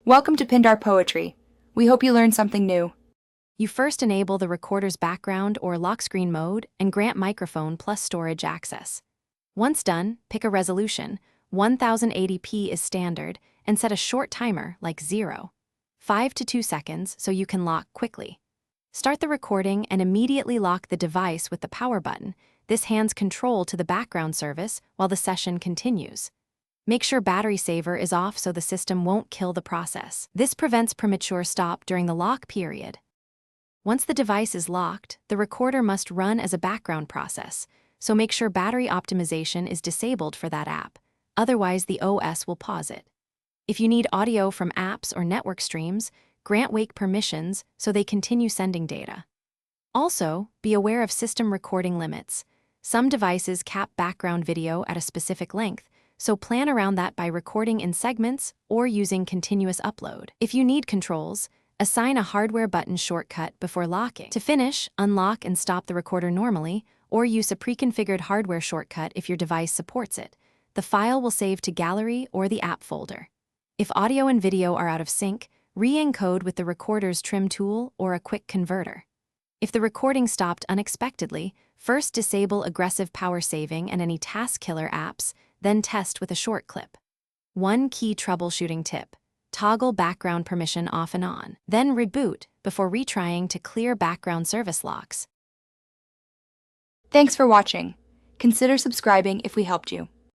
Welcome to Pindar Poetry. We hope you learned something new. You first enable the recorder's background or lock screen mode and grant microphone plus storage access. Once done, pick a resolution. 1080p is standard, and set a short timer like 5 to 2 seconds so you can lock quickly. Start the recording and immediately lock the device with the power button. This hands control to the background service while the session continues. Make sure battery saver is off so the system won't kill the process. This prevents premature stop during the lock period. Once the device is locked, the recorder must run as a background process, so make sure battery optimization is disabled for that app. Otherwise, the OS will pause it. If you need audio from apps or network streams, grant wake permissions so they continue sending data. Also, be aware of system recording limits. Some devices cap background video at a specific length, so plan around that by recording in segments or using continuous upload. If you need controls, assign a hardware button shortcut before locking. To finish, unlock and stop the recorder normally, or use a pre-configured hardware shortcut if your device supports it. The file will save to gallery or the app folder. If audio and video are out of sync, re-encode with the recorder's trim tool or a quick converter. If the recording stopped unexpectedly, first disable aggressive power saving and any task killer apps, then test with a short clip. One key troubleshooting tip: toggle background permission off and on, then reboot before retrying to clear background service locks. Thanks for watching. Consider subscribing if we helped you.